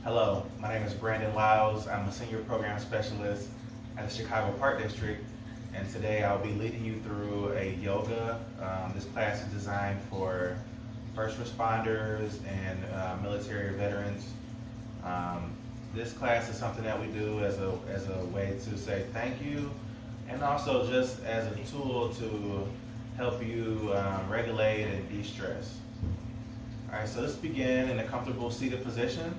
Hello, my name is Brandon Lyles. I'm a senior program specialist at the Chicago Park District, and today I'll be leading you through a yoga. This class is designed for first responders and military veterans. This class is something that we do as a way to say thank you, and also just as a tool to help you regulate and de-stress. All right, so let's begin in a comfortable seated position.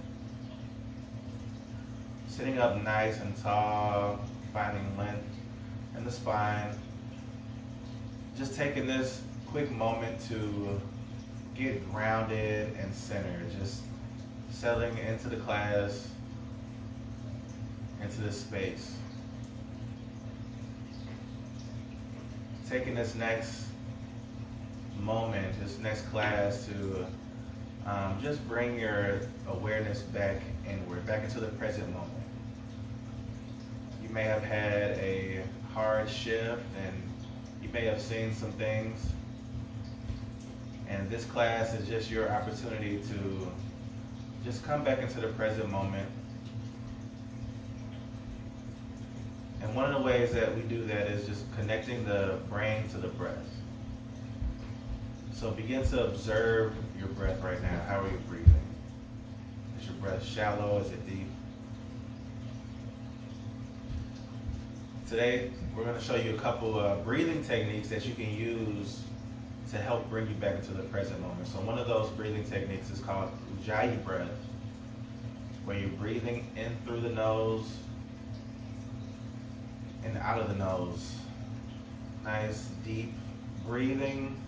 Sitting up nice and tall, finding length in the spine. Just taking this quick moment to get grounded and centered. Just settling into the class, into this space. Taking this next moment, this next class to just bring your awareness back inward, back into the present moment. You may have had a hard shift and you may have seen some things, and this class is just your opportunity to just come back into the present moment. And one of the ways that we do that is just connecting the brain to the breath. So begin to observe your breath right now. How are you breathing? Is your breath shallow? Is it deep? Today, we're going to show you a couple of breathing techniques that you can use to help bring you back into the present moment. So one of those breathing techniques is called Ujjayi breath, where you're breathing in through the nose and out of the nose. Nice, deep breathing.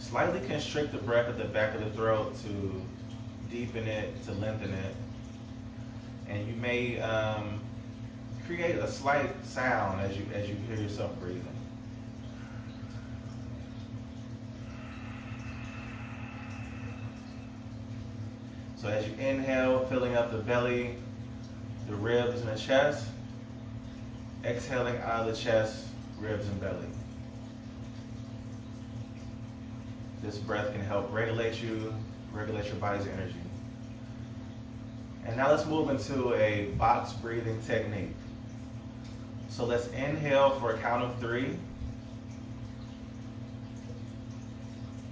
Slightly constrict the breath at the back of the throat to deepen it, to lengthen it. And you may create a slight sound as you hear yourself breathing. So as you inhale, filling up the belly, the ribs and the chest, exhaling out of the chest, ribs and belly. This breath can help regulate you, regulate your body's energy. And now let's move into a box breathing technique. So let's inhale for a count of 3.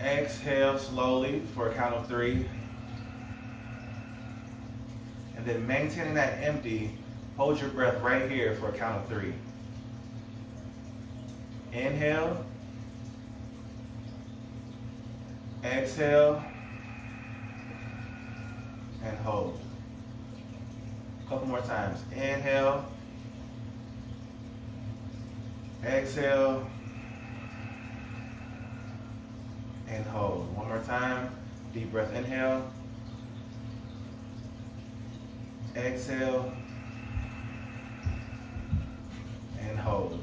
Exhale slowly for a count of 3. And then maintaining that empty, hold your breath right here for a count of 3. Inhale. Exhale. And hold. A couple more times. Inhale. Exhale. And hold. One more time. Deep breath. Inhale. Exhale. And hold.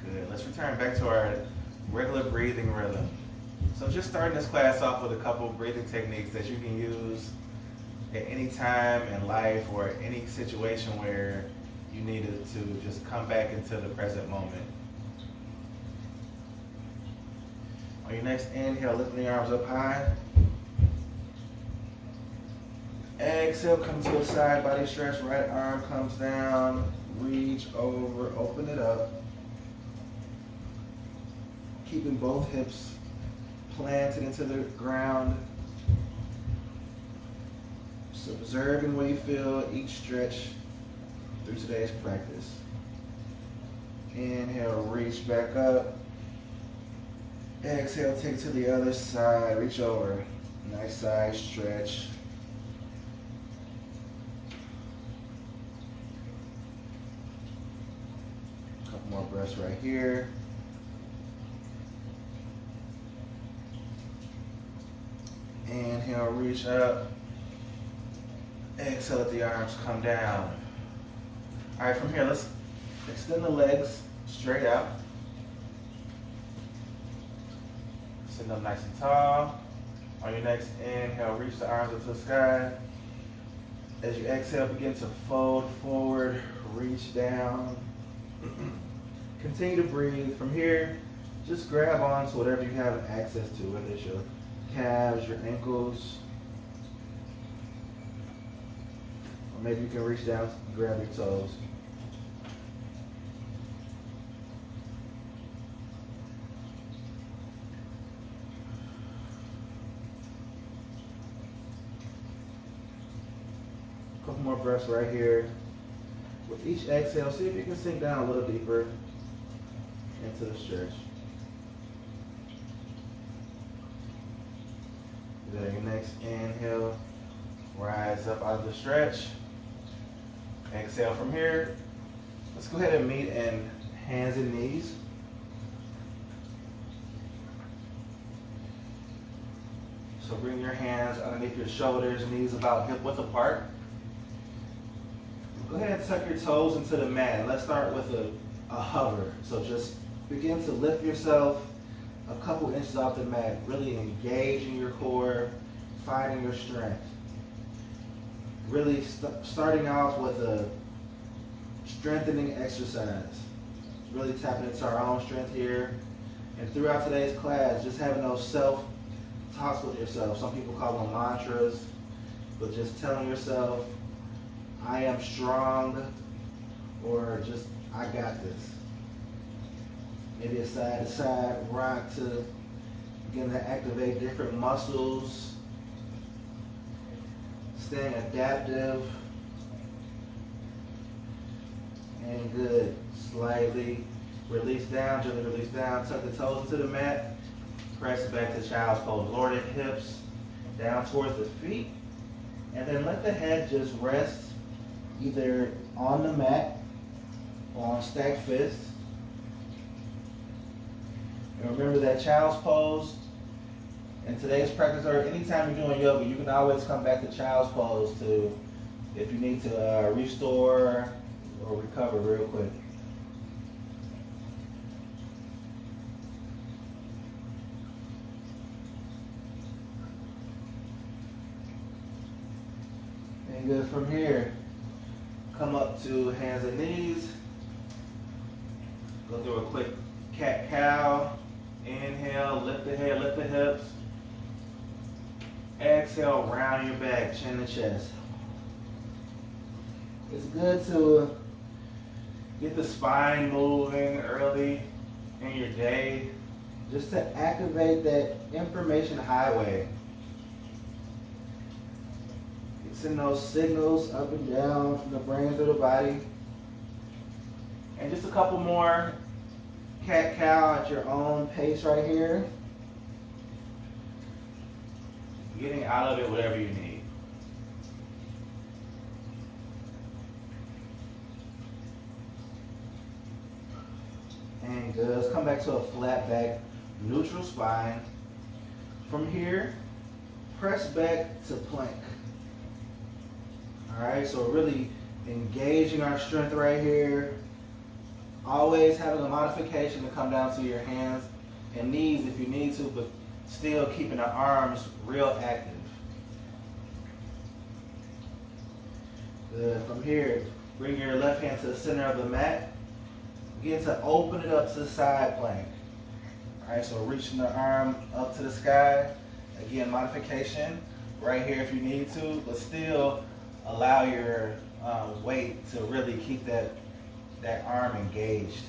Good. Let's return back to our regular breathing rhythm. So just starting this class off with a couple breathing techniques that you can use at any time in life or any situation where you needed to just come back into the present moment. On your next inhale, lifting the arms up high. Exhale, come to a side body stretch. Right arm comes down. Reach over, open it up. Keeping both hips planted into the ground. Just observing what you feel each stretch through today's practice. Inhale, reach back up. Exhale, take it to the other side. Reach over. Nice side stretch. Couple more breaths right here. Inhale, reach up. Exhale, let the arms come down. All right, from here, let's extend the legs straight out. Sitting up nice and tall. On your next inhale, reach the arms up to the sky. As you exhale, begin to fold forward, reach down. Continue to breathe. From here, just grab on to whatever you have access to, whether it's your calves, your ankles, Or maybe you can reach down and grab your toes. A couple more breaths right here. With each exhale, see if you can sink down a little deeper into the stretch. Then your next inhale, rise up out of the stretch. Exhale from here. Let's go ahead and meet in hands and knees. So bring your hands underneath your shoulders, knees about hip width apart. Go ahead and tuck your toes into the mat. Let's start with a hover. So just begin to lift yourself a couple inches off the mat, really engaging your core, finding your strength. Really starting off with a strengthening exercise. Really tapping into our own strength here. And throughout today's class, just having those self-talks with yourself. Some people call them mantras, but just telling yourself, I am strong, or just, I got this. Maybe a side-to-side rock to begin to activate different muscles. Staying adaptive. And good. Slightly release down, gently release down. Tuck the toes into the mat. Press it back to child's pose. Lower the hips down towards the feet. And then let the head just rest either on the mat or on stacked fists. And remember that child's pose in today's practice, or anytime you're doing yoga, you can always come back to child's pose to, if you need to restore or recover real quick. And good from here. Come up to hands and knees. Go through a quick cat-cow. Inhale, lift the head, lift the hips. Exhale, round your back, chin to chest. It's good to get the spine moving early in your day, just to activate that information highway. Send those signals up and down from the brain to the body. And just a couple more cat-cow at your own pace right here. Getting out of it whatever you need. And good. Let's come back to a flat back, neutral spine. From here, press back to plank. All right, so really engaging our strength right here. Always having a modification to come down to your hands and knees if you need to, but still keeping the arms real active. Good. From here, bring your left hand to the center of the mat. Begin to open it up to the side plank. All right, so reaching the arm up to the sky. Again, modification right here if you need to, but still allow your weight to really keep that arm engaged.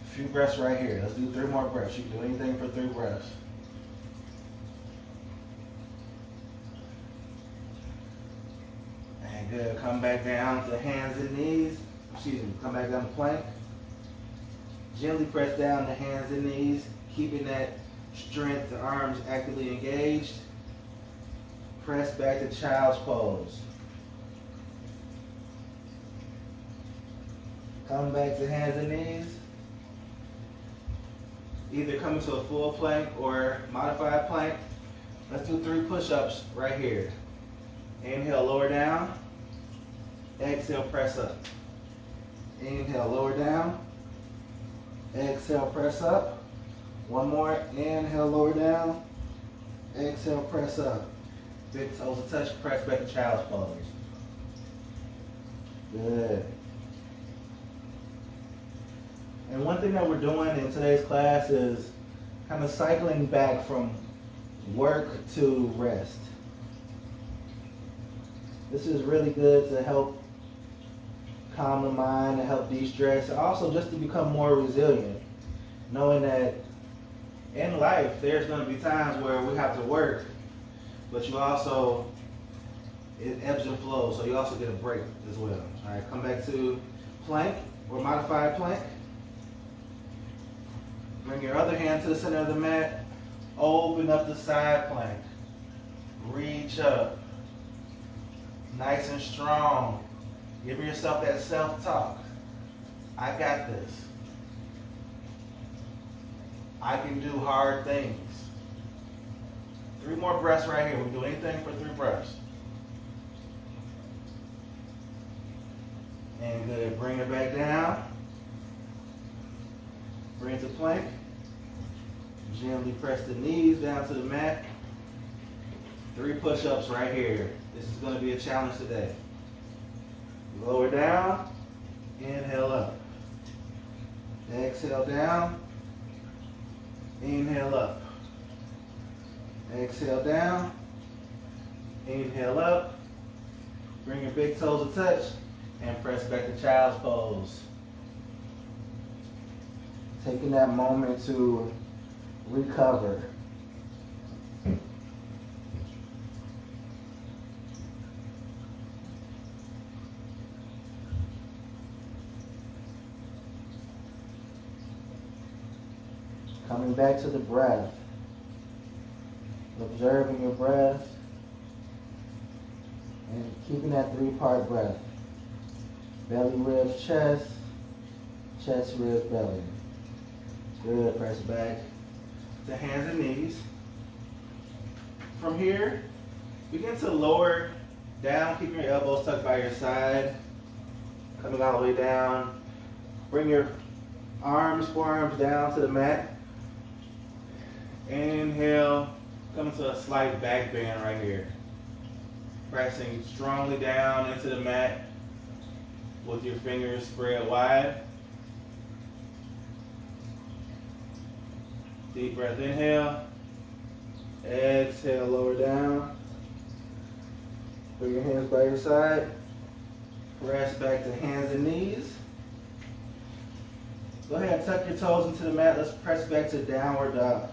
A few breaths right here. Let's do 3 more breaths. You can do anything for 3 breaths. And good. Come back down to hands and knees. Excuse me. Come back down to plank. Gently press down to hands and knees, keeping that strength, the arms actively engaged. Press back to child's pose. Come back to hands and knees. Either coming to a full plank or modified plank. Let's do 3 push-ups right here. Inhale, lower down. Exhale, press up. Inhale, lower down. Exhale, press up. One more. Inhale, lower down. Exhale, press up. Big toes to touch, press back to child's pose. Good. And one thing that we're doing in today's class is kind of cycling back from work to rest. This is really good to help calm the mind, to help de-stress, and also just to become more resilient. Knowing that in life, there's going to be times where we have to work, but you also, it ebbs and flows, so you also get a break as well. All right, come back to plank or modified plank. Bring your other hand to the center of the mat. Open up the side plank. Reach up. Nice and strong. Give yourself that self-talk. I got this. I can do hard things. 3 more breaths right here. We do anything for 3 breaths. And good. Bring it back down. Bring it to plank. Gently press the knees down to the mat. 3 push-ups right here. This is going to be a challenge today. Lower down. Inhale up. Exhale down. Inhale up. Exhale down. Inhale up. Bring your big toes to touch and press back to child's pose. Taking that moment to recover. Coming back to the breath. Observing your breath and keeping that 3-part breath. Belly, ribs, chest, chest, ribs, belly. Good, press back to hands and knees. From here, begin to lower down, keeping your elbows tucked by your side. Coming all the way down. Bring your forearms down to the mat. Inhale, come to a slight back bend right here. Pressing strongly down into the mat with your fingers spread wide. Deep breath, inhale. Exhale, lower down. Bring your hands by your side. Press back to hands and knees. Go ahead and tuck your toes into the mat. Let's press back to downward dog.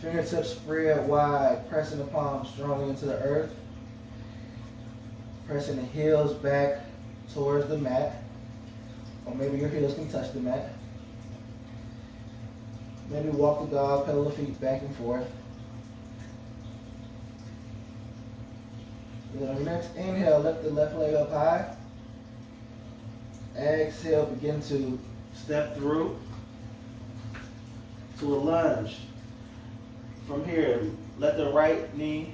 Fingertips spread wide, pressing the palms strongly into the earth. Pressing the heels back towards the mat. Or maybe your heels can touch the mat. Maybe walk the dog, pedal the feet back and forth. Then on your next inhale, lift the left leg up high. Exhale, begin to step through to a lunge. From here, let the right knee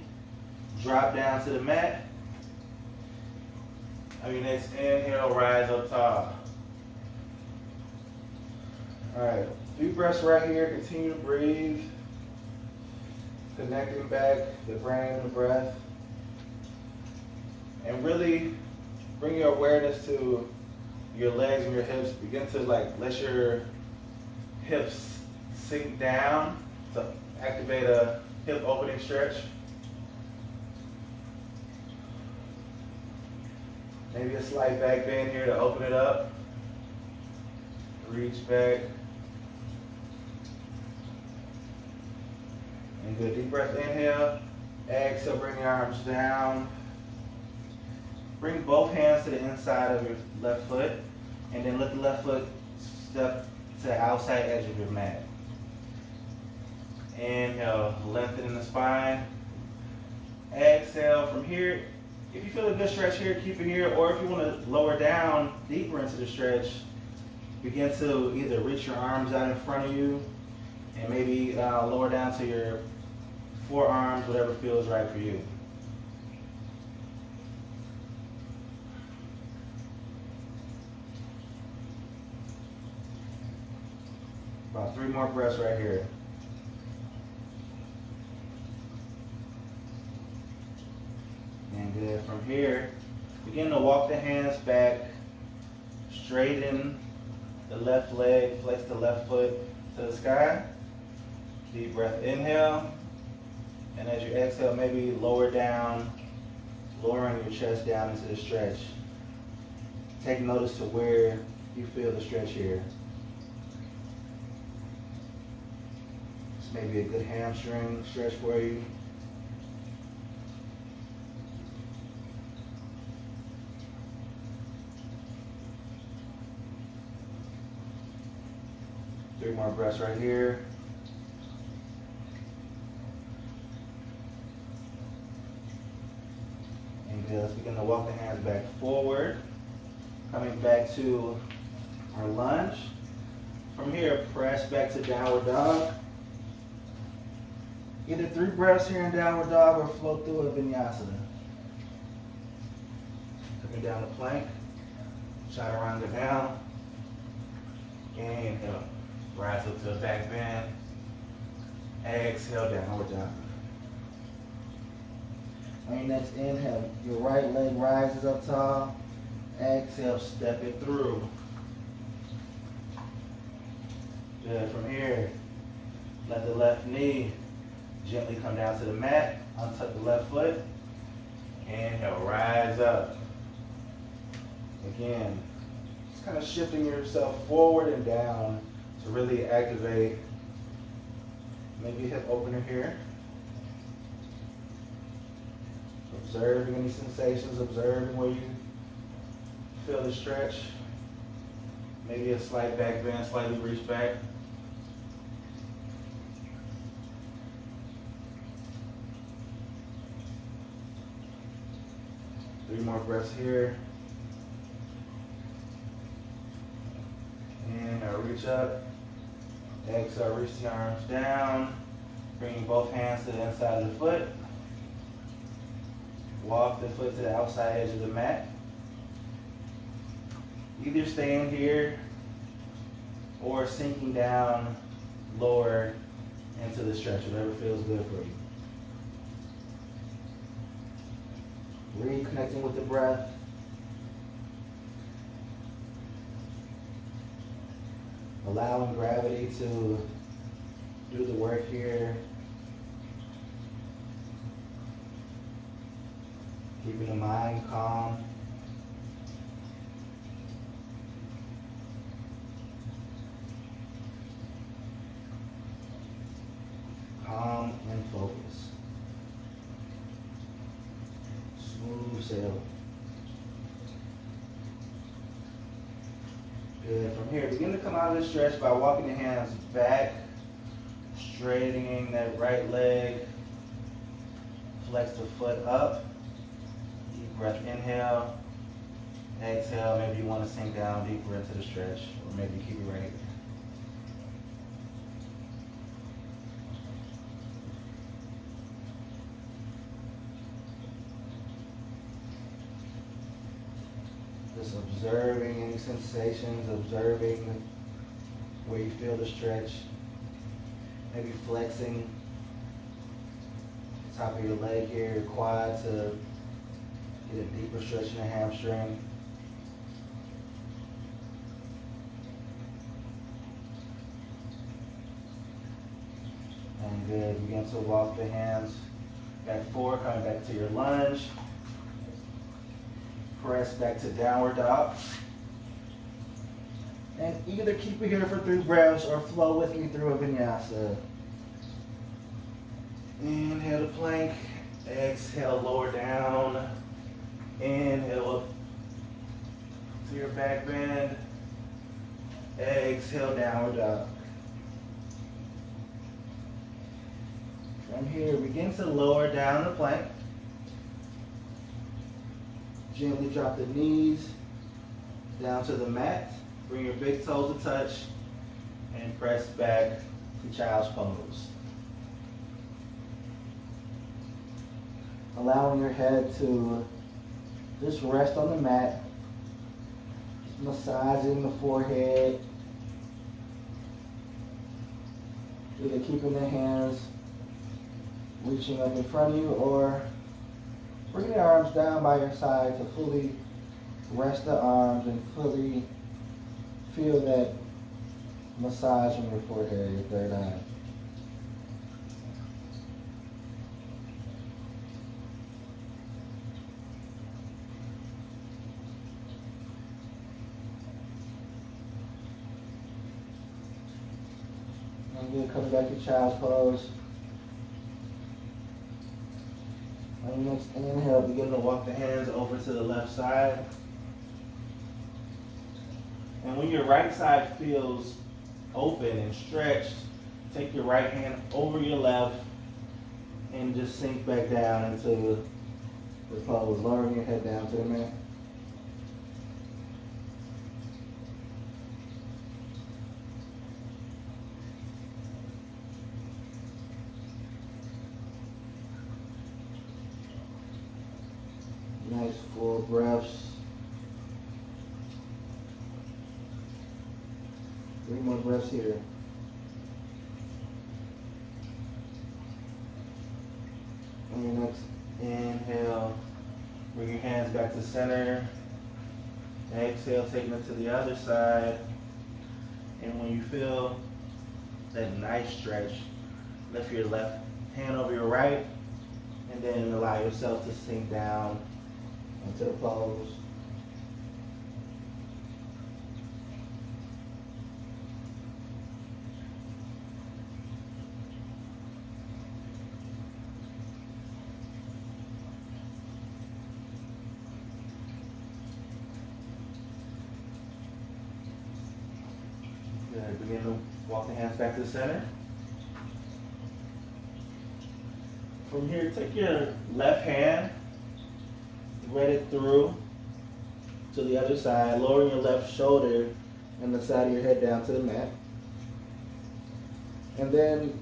drop down to the mat. On your next inhale, rise up tall. All right, 3 breaths right here. Continue to breathe. Connecting back the brain and the breath. And really bring your awareness to your legs and your hips. Begin to let your hips sink down to activate a hip opening stretch. Maybe a slight back bend here to open it up. Reach back. And good, deep breath, inhale. Exhale, bring your arms down. Bring both hands to the inside of your left foot. And then let the left foot step to the outside edge of your mat. Inhale, lengthening the spine. Exhale from here. If you feel a good stretch here, keep it here. Or if you want to lower down deeper into the stretch, begin to either reach your arms out in front of you and maybe lower down to your forearms, whatever feels right for you. About 3 more breaths right here. And good. From here, begin to walk the hands back, straighten the left leg, flex the left foot to the sky. Deep breath, inhale. And as you exhale, maybe lower down, lowering your chest down into the stretch. Take notice to where you feel the stretch here. This may be a good hamstring stretch for you. Three more breaths right here. And good. Let's begin to walk the hands back forward. Coming back to our lunge. From here, press back to downward dog. Either 3 breaths here in downward dog or float through a vinyasa. Coming down the plank. Chaturanga down. Inhale. Rise up to a back bend. Exhale, downward dog. On your next inhale, your right leg rises up tall. Exhale, step it through. Good. From here, let the left knee gently come down to the mat. Untuck the left foot. Inhale, rise up. Again, just kind of shifting yourself forward and down to really activate maybe a hip opener here. Observing any sensations, observing where you feel the stretch. Maybe a slight back bend, slightly reach back. Three more breaths here. And reach up. Exhale, reach the arms down. Bringing both hands to the inside of the foot. Walk the foot to the outside edge of the mat. Either staying here or sinking down lower into the stretch, whatever feels good for you. Reconnecting with the breath. Allowing gravity to do the work here. Keeping the mind calm. Calm and focus. Smooth sail. Good. From here, begin to come out of the stretch by walking the hands back, straightening that right leg. Flex the foot up. Deep breath, inhale. Exhale, maybe you want to sink down deeper into the stretch, or maybe keep it right here. Just observing any sensations, observing where you feel the stretch. Maybe flexing the top of your leg here, your quad, to get a deeper stretch in the hamstring. And good. Begin to walk the hands back forward, coming back to your lunge. Press back to downward dog. And either keep it here for 3 breaths or flow with me through a vinyasa. Inhale to plank. Exhale, lower down. Inhale up to your back bend. Exhale, downward dog. From here, begin to lower down the plank. Gently drop the knees down to the mat. Bring your big toes to touch and press back to child's pose. Allowing your head to just rest on the mat. Just massaging the forehead. Either keeping the hands reaching up in front of you or bring the arms down by your side to fully rest the arms and fully feel that massage on your forehead, your third eye. And then coming back to child's pose. On your next inhale, begin to walk the hands over to the left side. And when your right side feels open and stretched, take your right hand over your left and just sink back down into the pose, lowering your head down to the mat. Nice full breaths. 3 more breaths here. On your next inhale, bring your hands back to center. Exhale, taking it to the other side. And when you feel that nice stretch, lift your left hand over your right, and then allow yourself to sink down into the pose. Good. Begin to walk the hands back to the center. From here, take your left hand, thread it through to the other side, lowering your left shoulder and the side of your head down to the mat. And then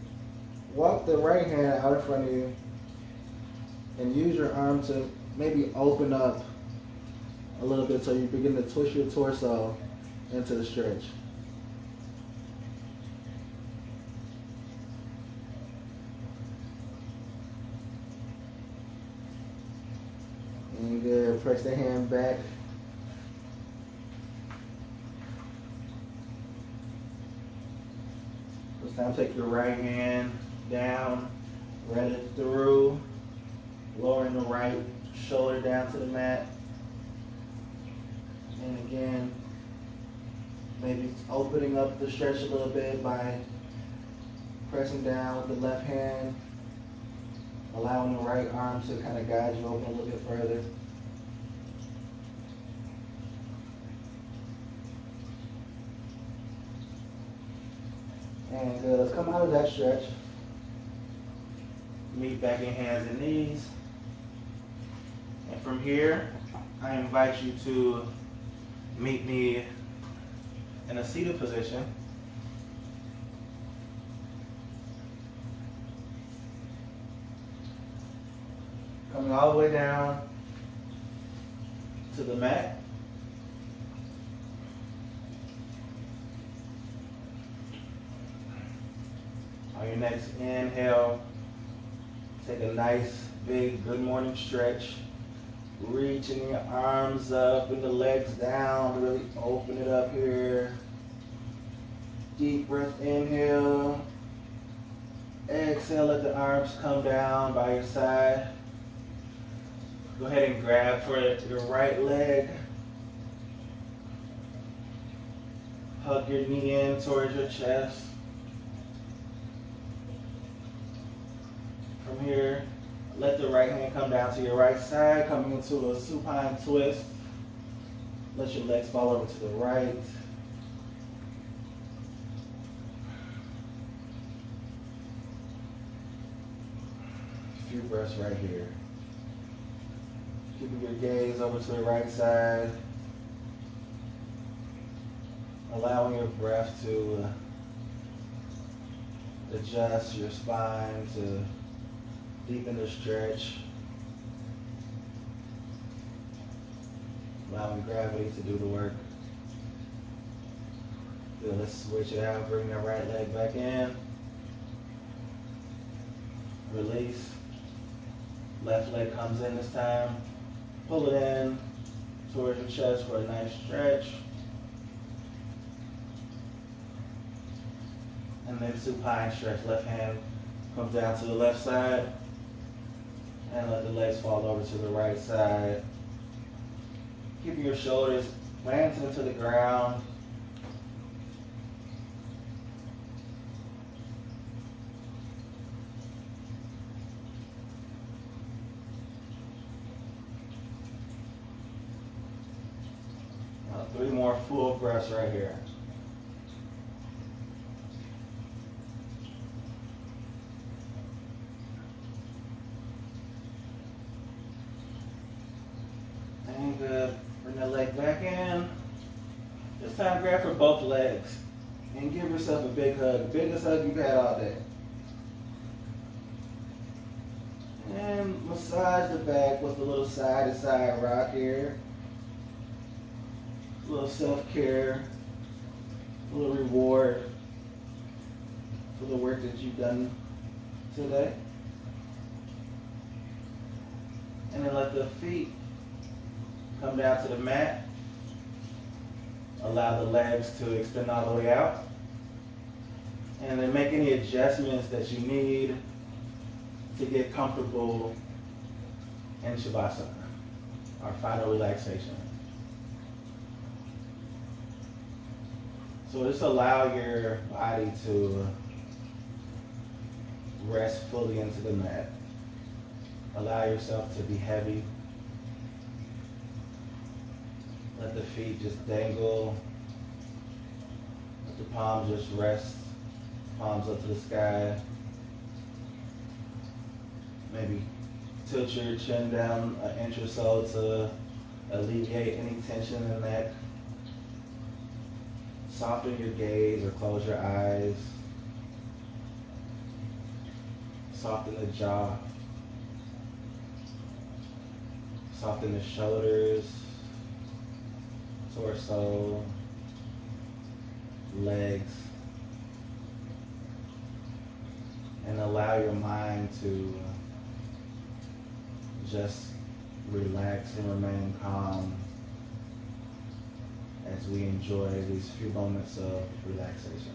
walk the right hand out in front of you and use your arm to maybe open up a little bit so you begin to twist your torso into the stretch. And good. Press the hand back. This time take your right hand down, thread it through, lowering the right shoulder down to the mat. And again, maybe opening up the stretch a little bit by pressing down with the left hand, allowing the right arm to kind of guide you open a little bit further. And good. Let's come out of that stretch. Meet back in hands and knees. And from here, I invite you to meet me in a seated position. Coming all the way down to the mat. On your next inhale, take a nice big good morning stretch. Reaching your arms up and the legs down, really open it up here. Deep breath, inhale. Exhale, let the arms come down by your side. Go ahead and grab for your right leg. Hug your knee in towards your chest. From here, let the right hand come down to your right side, coming into a supine twist. Let your legs fall over to the right. A few breaths right here. Keeping your gaze over to the right side. Allowing your breath to adjust your spine, to deepen the stretch. Allowing gravity to do the work. Good, let's switch it out. Bring that right leg back in. Release. Left leg comes in this time. Pull it in towards your chest for a nice stretch. And then supine stretch. Left hand comes down to the left side. And let the legs fall over to the right side. Keeping your shoulders planted into the ground. more full breaths right here. And good. Bring that leg back in. This time grab for both legs and give yourself a big hug. Biggest hug you've had all day. And massage the back with a little side-to-side rock here. A little self-care, a little reward for the work that you've done today. And then let the feet come down to the mat. Allow the legs to extend all the way out. And then make any adjustments that you need to get comfortable in Savasana, our final relaxation. So just allow your body to rest fully into the mat. Allow yourself to be heavy. Let the feet just dangle. Let the palms just rest. Palms up to the sky. Maybe tilt your chin down an inch or so to alleviate any tension in the neck. Soften your gaze or close your eyes. Soften the jaw. Soften the shoulders, torso, legs. And allow your mind to just relax and remain calm as we enjoy these few moments of relaxation.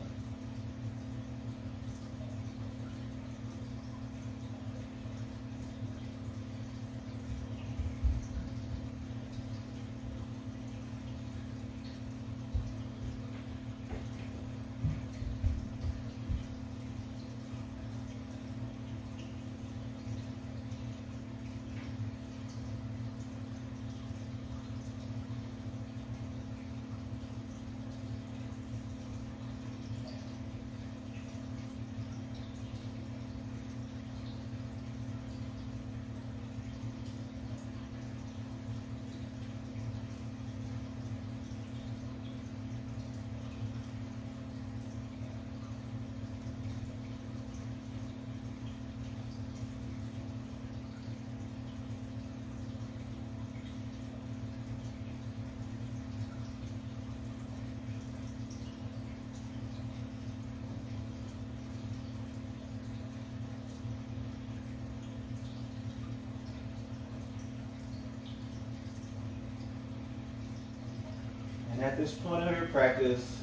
And at this point of your practice,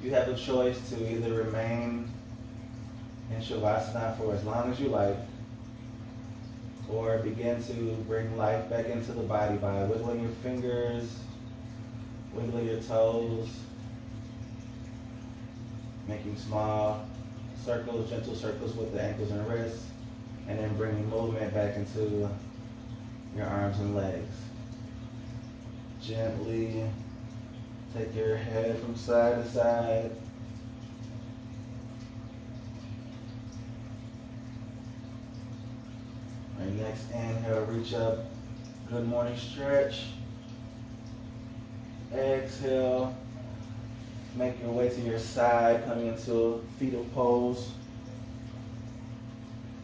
you have a choice to either remain in Savasana for as long as you like, or begin to bring life back into the body by wiggling your fingers, wiggling your toes, making small circles, gentle circles with the ankles and wrists, and then bringing movement back into your arms and legs. Gently take your head from side to side. Our next inhale, reach up, good morning stretch. Exhale, make your way to your side, coming into fetal pose.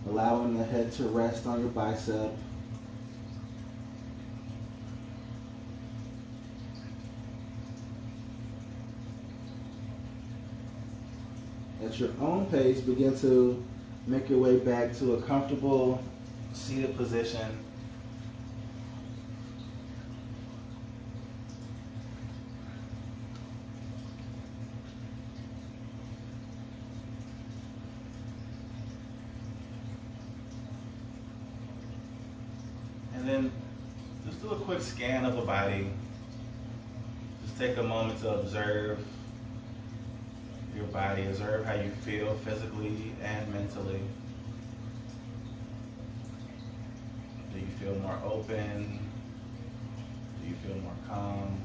Allowing the head to rest on your bicep. At your own pace, begin to make your way back to a comfortable seated position. And then just do a quick scan of the body. Just take a moment to observe your body, observe how you feel physically and mentally. Do you feel more open? Do you feel more calm,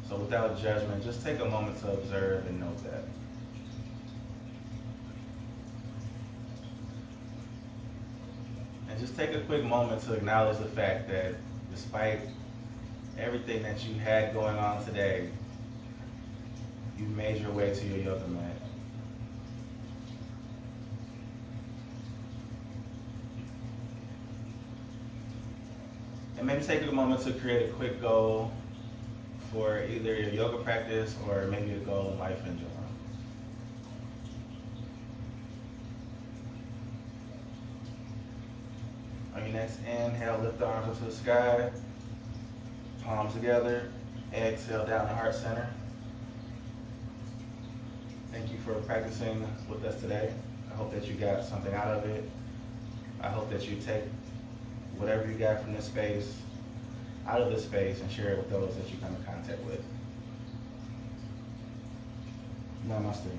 So without judgment, just take a moment to observe and note that. And just take a quick moment to acknowledge the fact that despite everything that you had going on today, you made your way to your yoga mat. And maybe take a moment to create a quick goal for either your yoga practice or maybe a goal in life in general. On your next inhale, lift the arms up to the sky, palms together, exhale down to heart center. Thank you for practicing with us today. I hope that you got something out of it. I hope that you take whatever you got from this space out of this space and share it with those that you come in contact with. Namaste.